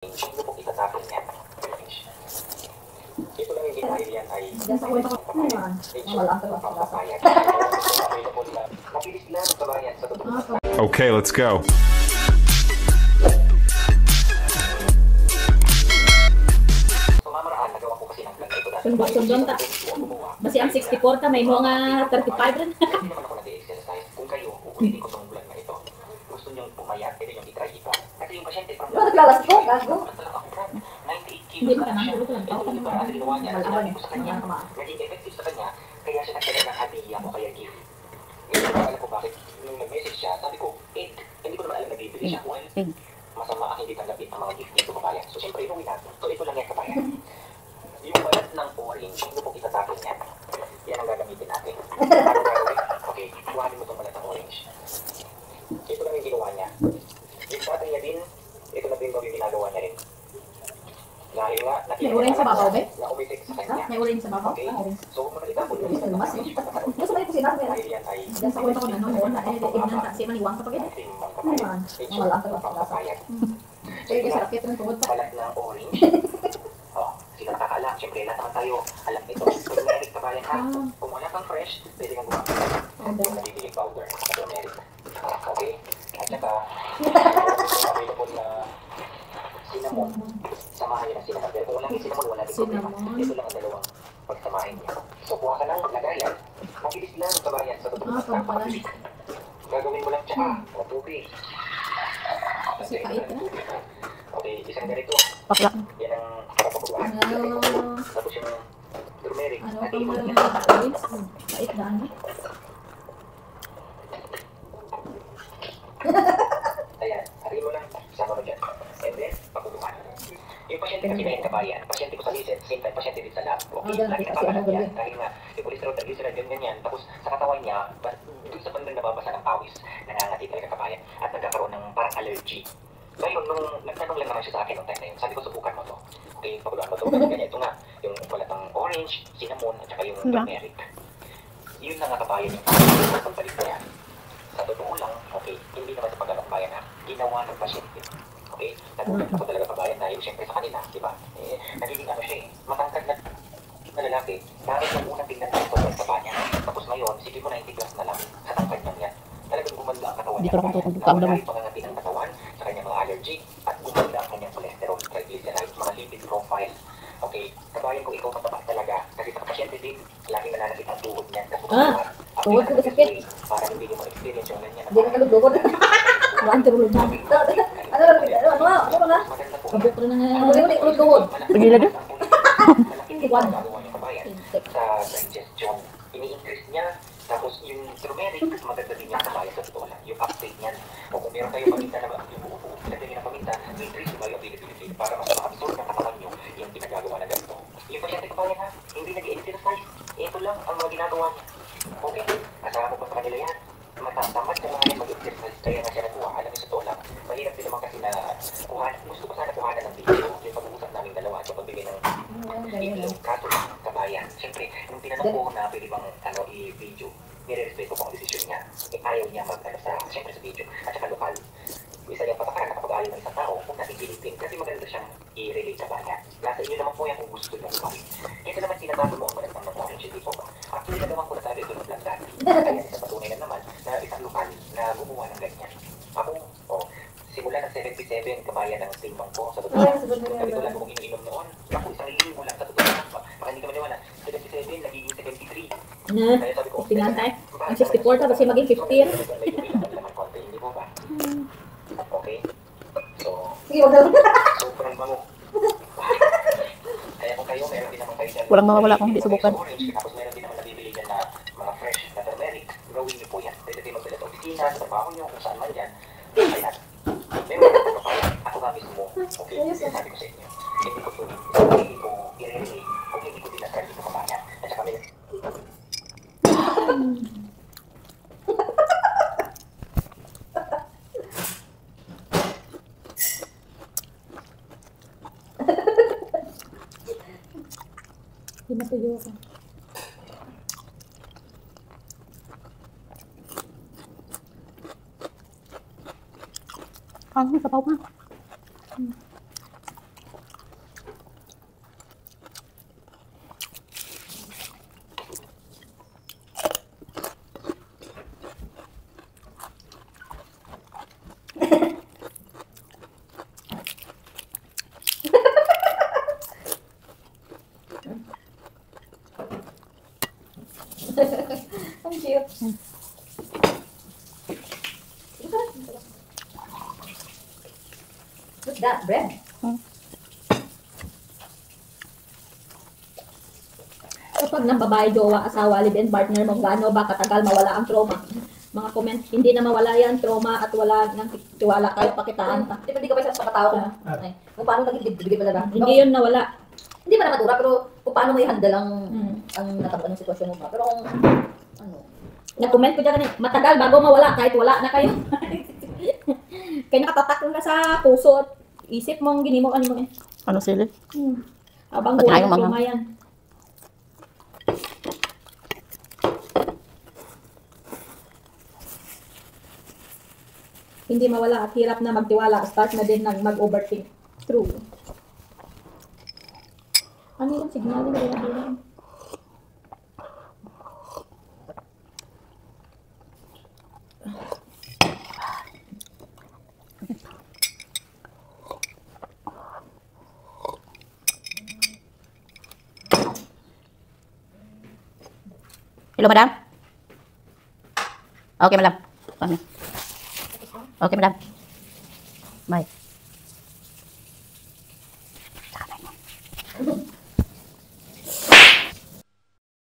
Hindi po itatapon yan. Ito lang yung ginawa yan ay Diyan sa kwento ko naman. Wala ang tawa. papayan. Mabilis lang kabayan sa totoo. Okay, let's go. So mamaraan, nagawa ko kasi ng plan na ito dahil Sundon ta. Basi ang 64 ta, may mo nga 35 rin. hindi naman ako nag-exercise. Kung kayo, uulitin ko itong bulan na ito. Gusto niyong pumayat, pwede niyong i-try ito. Kasi yung pasyente, from Ano naglalas ko? Gago. 98 Hindi kilos pa na siya. naman, ulit lang. Ito diba, ang ginawa niya, Malaban. sinabi ko sa kanya, naging effective sa kanya, kaya siya nagdala ng hadiah o kaya gift. Ngayon, alam ko bakit, nung nag-message siya, sabi ko, hindi ko naman alam na bibili siya. Well, masama ang hindi tanggapin ang mga gift nito kabayan. So, siyempre, inuwi natin. So, ito lang yan kabayan. Yung balat ng orange, hindi po itatapon yan. Yan ang gagamitin natin. Ano gagawin? Okay, kuhanin mo itong balat ng orange. Ito lang yung ginawa niya. Yung tatay niya din, ito na din yung ginagawa niya rin. Dahil nga, May orange sa babaw, be? na umitik sa Ha? kanya. May uling sa babaw? Okay? Ah, orange. So, kung makalitapon mo, Orange na lumas eh. Gusto ba ito sinabi? dahil yan ay Diyan sa kwento ko na noon. Ignan ta. Siya maniwang kapag ito. ating Naman. Wala ang tawa. papayan. Kaya kasi rakit ng tungod pa. Balat ng orange. Oh, sino nakakaalam? Siyempre, lahat naman tayo alam ito. Kung merit kabayan ka, kung wala kang fresh, pwede kang gumamit ng nabibiling powder sa turmeric. Okay? At saka, available na cinnamon. Samahan niyo ng cinnamon. Pero kung walang cinnamon, wala din problema. Ito lang ang dalawang pagsamahin niyo. So, kuha ka ng lagayan. Mabilis lang kabayan sa totoo. Pampalan. Gagawin mo lang tsaka o tubig. Kasi pait na. Okay, isang ganito. Paklak. Yan ang kapapagawa. Ano? Tapos yung turmeric. Ano Hatiin mo pang lang yan. orange? Pait na ano? Ayan, hatiin mo lang. Sama mo dyan. And then, pakukuhan. Yung pasyente kasi na yung kabayan, pasyente ko sa lisit, same time pasyente din sa lab. Okay, Ganun, lagi kasi napakalat ano, yan. ganun. Dahil nga, yung cholesterol, triglyceride, ganyan. Tapos sa katawan niya, dun sa bandang nababasa ng pawis, nangangati talaga kabayan. At nagkakaroon ng parang allergy. Ngayon, nung nagtanong lang naman siya sa akin nung time na yun, sabi ko, subukan mo to. Okay, paguluan mo to. Ganyan, ito nga, yung balatang orange, cinnamon, at saka yung turmeric. Yun na nga kabayan yung pagbalik mo yan. Sa totoo lang, okay, hindi naman sa pagkakabayan na ginawa ng pasyente. Okay, nagulat ako talaga kabayan dahil siyempre sa kanila, di ba? Nagiging ano siya matangkad na lalaki. Dahil nung unang tingnan ko ito sa kanya, tapos ngayon, sige mo 90 plus na lang sa tangkad niya yan. Talagang gumanda ang katawan Dito niya. lang tutulog ka Nawala naman. yung pangangati ng katawan sa kanyang mga allergy at gumanda ang kanyang cholesterol, triglycerides, mga lipid profile. Okay, kabayan ko ikaw mataba talaga kasi sa pasyente din, laging nananakit ang tuhod niyan. Tuhod ko sakit. Para hindi mo ma-experience yung ganyan. Hindi na kalugod. Waan tulog na. Ano na? Kabuk rin na nga. Ano na kalugod? Pagilad eh. Sa digestion, ini-increase niya. Tapos yung turmeric, maganda din niya kabayan sa totoo lang. Yung uptake niyan. O kung meron kayong paminta na yung buo-buo, lagyan niyo ng paminta, increase yung bioavailability para mas ma-absorb ng katawan niyo yung pinagagawa na ganito. Yung pasyente kabayan ha, hindi nag-exercise. Ito lang ang mga ginagawa niya. Okay, kasama ko pa sa kanila yan. Matatamad na mga yan mag-exercise, kaya nga siya nakuha. Alam niyo sa totoo lang, mahirap din naman kasi na kuhaan. Gusto ko sana kuhanan ng video, yung pag-uusap namin dalawa at yung pagbigay ng itlog, kaso kabayan. Siyempre, nung tinanong ko na pwede bang i-video, nire-respeto ko ang desisyon niya. Ayaw niya siyempre sa video, at saka lokal. Isa yung patakaran na kapag ayaw ng isang tao, kung nakikilitin. Kasi maganda siyang i-relate sa kanya. Nasa inyo naman po yan kung gusto nyo gawin. Kaya naman sinabago mo ang magandang ng orange, hindi po ba? Actually, nagawa ko na talaga ito ng lang dati. Kaya isa patunay na naman na isang lokal na gumawa ng ganyan. Ako, simula ng 77, kabayan ng timbang ko sa totoo. Ganito lang kung iniinom noon. Ako, isang linggo lang sa totoo. Baka hindi ka maniwala. 77, nagiging 73. Kaya sabi ko, Tingnan ang 64 ta kasi maging 50 yan. Hindi mo ba? Okay? So, Sige, wag na. sobrang bango. Kaya kung kayo, meron din naman kayo dyan. Walang mawawala kung hindi subukan. Orange, tapos meron din naman nabibili dyan na mga fresh na turmeric. Gawin niyo po yan. Pwede din magdala sa opisina, sa trabaho niyo, kung saan man yan. Kaya, meron ko kapag ako nga mismo. Okay, sabi ko sa inyo. Hindi ko i-relate kung hindi ko dinasal dito kabayan. At saka may Pinatuyo ka. Ang sabaw pa. What's that? Bread? Kapag ng babae, jowa, asawa, live-in partner mo, gaano ba katagal mawala ang trauma? Mga comment, hindi na mawala yan, trauma at wala nang tiwala kayo pakitaan pa. Di ba di ka ba sa pagkatao ko? Ay, kung paano nagigibigay talaga. Hindi yun nawala. Hindi pa naman dura, pero kung paano mo i-handle Mm. ang natampan ng sitwasyon mo ba. Pero kung, ano, Nag-comment ko dyan, matagal bago mawala kahit wala na kayo. Kaya nakatatak ka sa puso at isip mong ginimo ano mo eh. Ano sili? Habang Pati buhay tayong na mga- trauma yan. Hindi mawala at hirap na magtiwala. Start na din ng mag-overthink. True. Ano yung signal nila? Hello, madam? Okay, madam. Okay, madam. Bye.